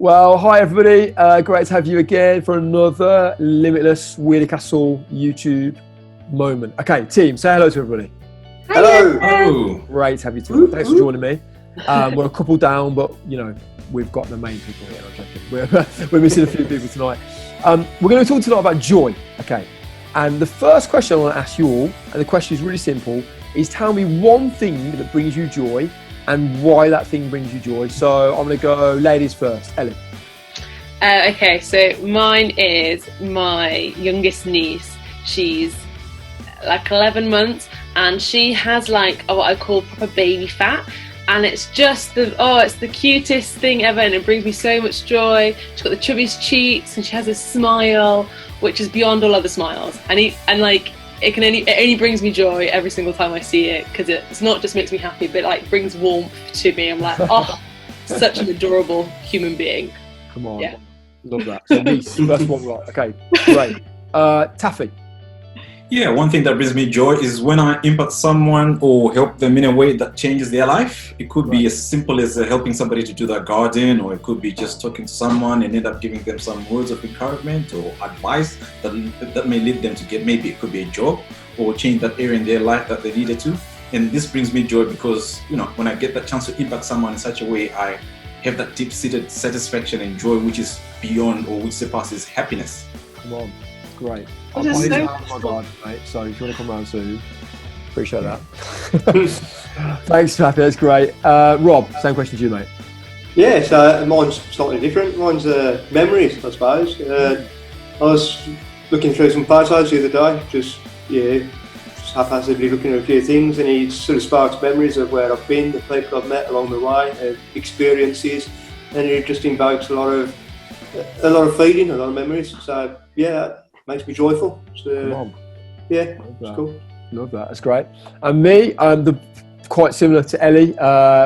Well, hi everybody. Great to have you again for another Limitless Weoley Castle YouTube moment. Okay, team, say hello to everybody. Hello. Oh, Great to have you too. Thanks for joining me. We're a couple down, but we've got the main people here. I'm joking. We're missing a few people tonight. We're going to talk tonight about joy. Okay, and the first question I want to ask you all, and the question is really simple, is tell me one thing that brings you joy and why that thing brings you joy. So I'm going to go ladies first. Ellie. Okay, so mine is my youngest niece. She's like 11 months and she has like what I call proper baby fat. And it's just it's the cutest thing ever, and it brings me so much joy. She's got the chubbiest cheeks and she has a smile which is beyond all other smiles. It only brings me joy every single time I see it, because it's not just makes me happy, but like brings warmth to me. I'm like, oh, such an adorable human being. Come on, yeah. Love that. So niece, first one right. Okay, great. Taffy. yeah. One thing that brings me joy is when I impact someone or help them in a way that changes their life. It could be as simple as helping somebody to do their garden, or it could be just talking to someone and end up giving them some words of encouragement or advice that may lead them to get, maybe it could be a job or change that area in their life that they needed to. And this brings me joy because, when I get that chance to impact someone in such a way, I have that deep-seated satisfaction and joy which is beyond, or which surpasses happiness. Come on, great. Oh, that's so my God, mate. So if you want to come around soon, appreciate that. Thanks, Taffy. That's great. Rob, same question to you, mate. Yeah, so mine's slightly different. Mine's memories, I suppose. I was looking through some photos the other day, just haphazardly looking at a few things, and it sort of sparks memories of where I've been, the people I've met along the way, experiences, and it just invokes a lot of feeling, a lot of memories. So yeah, it makes me joyful. So yeah, it's cool. Love that. That's great. And me, quite similar to Ellie.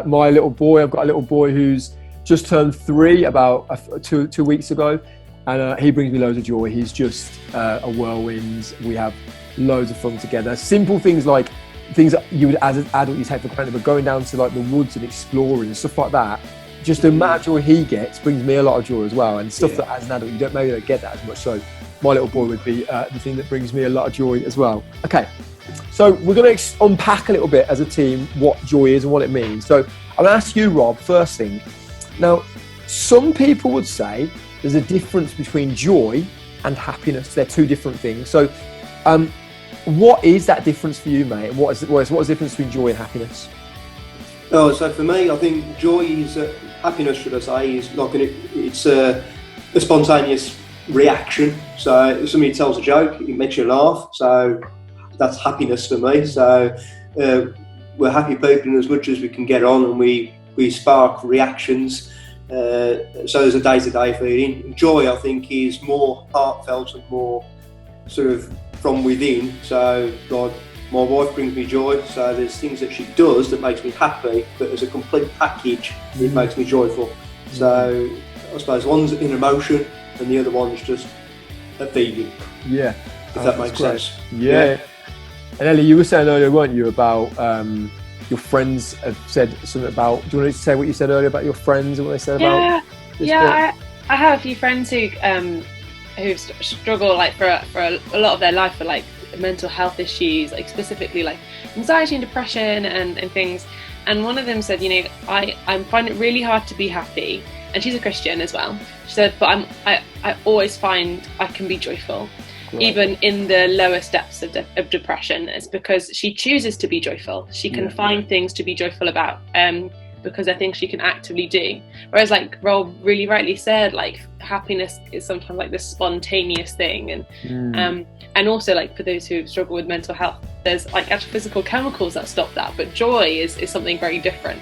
My little boy, I've got a little boy who's just turned 3 about 2 weeks ago, and he brings me loads of joy. He's just a whirlwind. We have loads of fun together. Simple things like things that you would, as an adult, you take for granted, but going down to like the woods and exploring and stuff like that. Just the amount of joy he gets brings me a lot of joy as well, and stuff that as an adult you don't get that as much. So my little boy would be the thing that brings me a lot of joy as well. Okay, so we're going to unpack a little bit as a team what joy is and what it means. So I'll ask you, Rob, first thing. Now, some people would say there's a difference between joy and happiness. They're two different things. So what is that difference for you, mate? What is the difference between joy and happiness? Oh, so for me, I think joy is happiness. Should I say is like it's a spontaneous reaction. So if somebody tells a joke, it makes you laugh. So that's happiness for me. So we're happy people in as much as we can get on, and we spark reactions. So there's a day-to-day feeling. Joy, I think, is more heartfelt and more sort of from within. So like, my wife brings me joy, so there's things that she does that makes me happy, but as a complete package, it makes me joyful. So I suppose one's an emotion and the other one's just a feeling. Yeah. If that makes sense. Yeah. And Ellie, you were saying earlier, weren't you, about your friends have said something about, do you want to say what you said earlier about your friends and what they said about this book? I have a few friends who struggle like for a lot of their life with like mental health issues, like specifically like anxiety and depression and things. And one of them said, I find it really hard to be happy, and she's a Christian as well. She said, but I always find I can be joyful, even in the lowest depths of depression. It's because she chooses to be joyful. She can find things to be joyful about, because I think she can actively do. Whereas like Rob really rightly said, like happiness is sometimes like this spontaneous thing, and also like for those who struggle with mental health, there's like actual physical chemicals that stop that, but joy is something very different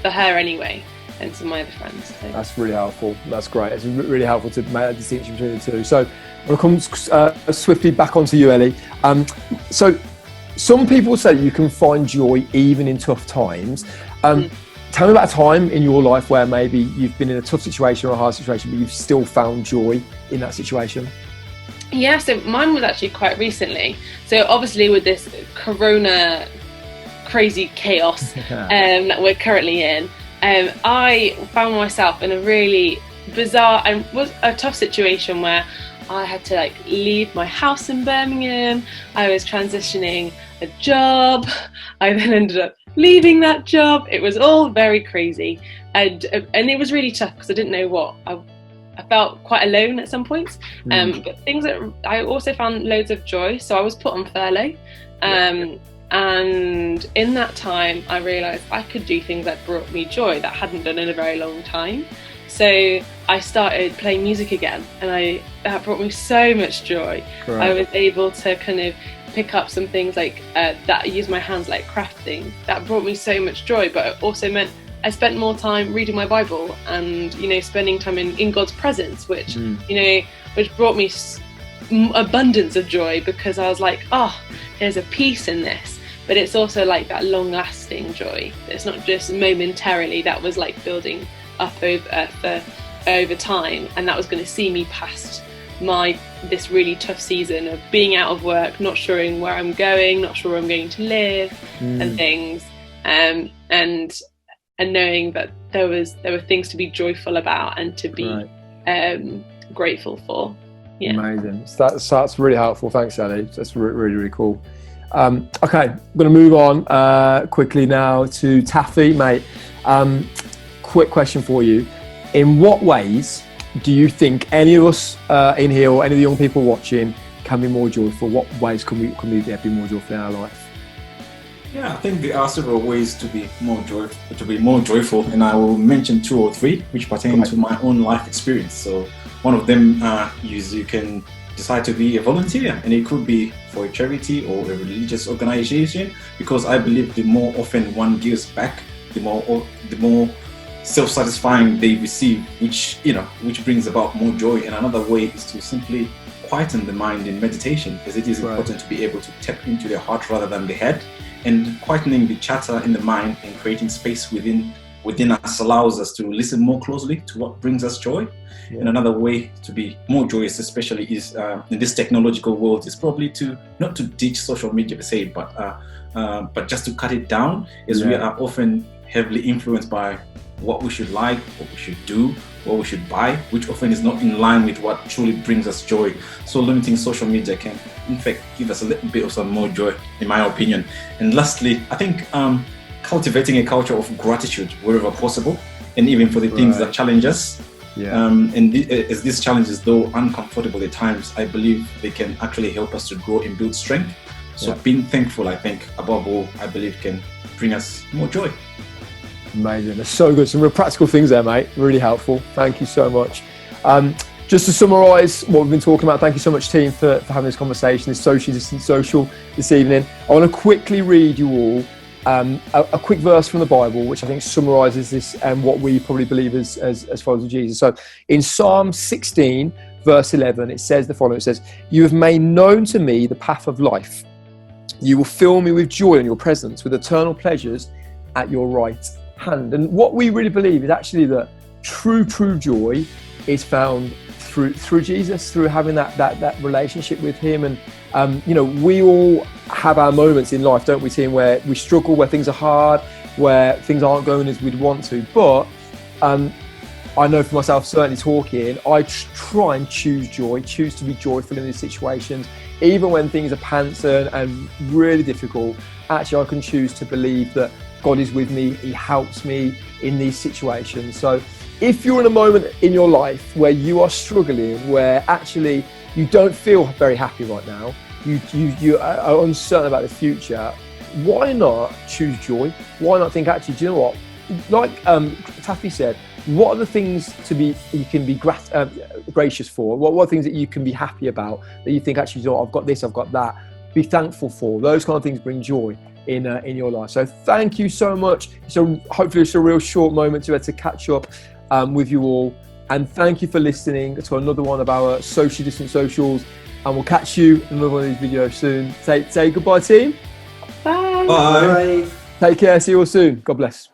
for her anyway, and some of my other friends. So. That's really helpful. That's great. It's really helpful to make that distinction between the two. So we'll come swiftly back onto you, Ellie. So some people say you can find joy even in tough times. Tell me about a time in your life where maybe you've been in a tough situation or a hard situation, but you've still found joy in that situation. Yeah, so mine was actually quite recently. So obviously with this corona crazy chaos that we're currently in, I found myself in a really bizarre and was a tough situation where I had to like leave my house in Birmingham. I was transitioning a job. I then ended up leaving that job. It was all very crazy, and it was really tough because I didn't know what I felt quite alone at some points. But things that I also found loads of joy. So I was put on furlough. And in that time, I realised I could do things that brought me joy that I hadn't done in a very long time. So I started playing music again, and that brought me so much joy. Correct. I was able to kind of pick up some things like that I use my hands, like crafting. That brought me so much joy, but it also meant I spent more time reading my Bible and, you know, spending time in God's presence, which, you know, which brought me abundance of joy, because I was like, oh, there's a peace in this. But it's also like that long-lasting joy. It's not just momentarily. That was like building up over time, and that was going to see me past this really tough season of being out of work, not sure where I'm going, not sure where I'm going to live, and things, and knowing that there were things to be joyful about and to be grateful for. Yeah. Amazing. That's really helpful. Thanks, Ellie. That's really, really cool. Okay, I'm going to move on quickly now to Taffy, mate. Quick question for you. In what ways do you think any of us in here, or any of the young people watching, can be more joyful? What ways can we be more joyful in our life? Yeah, I think there are several ways to be more joyful, and I will mention 2 or 3 which pertain to my own life experience. So one of them is you can decide to be a volunteer, and it could be for a charity or a religious organization, because I believe the more often one gives back, the more self-satisfying they receive, which brings about more joy. And another way is to simply quieten the mind in meditation, as it is important to be able to tap into the heart rather than the head, and quietening the chatter in the mind and creating space within us allows us to listen more closely to what brings us joy. And another way to be more joyous, especially is in this technological world, is probably not to ditch social media per se, but just to cut it down, as we are often heavily influenced by what we should like, what we should do, what we should buy, which often is not in line with what truly brings us joy. So limiting social media can, in fact, give us a little bit of some more joy, in my opinion. And lastly, I think cultivating a culture of gratitude wherever possible, and even for the things that challenge us. As these challenges, though uncomfortable at times, I believe they can actually help us to grow and build strength. So being thankful, I think, above all, I believe can bring us more joy. Amazing. That's so good. Some real practical things there, mate. Really helpful. Thank you so much. Just to summarise what we've been talking about, thank you so much, team, for having this conversation, this socially distant social this evening. I want to quickly read you all a quick verse from the Bible, which I think summarises this and what we probably believe as followers of Jesus. So in Psalm 16, verse 11, it says the following. It says, "You have made known to me the path of life. You will fill me with joy in your presence, with eternal pleasures at your right hand." And what we really believe is actually that true joy is found through Jesus, through having that relationship with him. And we all have our moments in life, don't we, team, where we struggle, where things are hard, where things aren't going as we'd want to. But I know for myself, certainly talking, I try and choose joy, choose to be joyful in these situations. Even when things are pants and really difficult, actually I can choose to believe that God is with me, he helps me in these situations. So if you're in a moment in your life where you are struggling, where actually you don't feel very happy right now, you are uncertain about the future, why not choose joy? Why not think, actually, do you know what? Like Taffy said, what are the things you can be gracious for? What are things that you can be happy about, that you think, actually, you know what, I've got this, I've got that. Be thankful for. Those kind of things bring joy in your life. So thank you so much. So hopefully it's a real short moment to catch up with you all. And thank you for listening to another one of our Socially Distant Socials. And we'll catch you in another one of these videos soon. Say goodbye, team. Bye. Bye. Take care. See you all soon. God bless.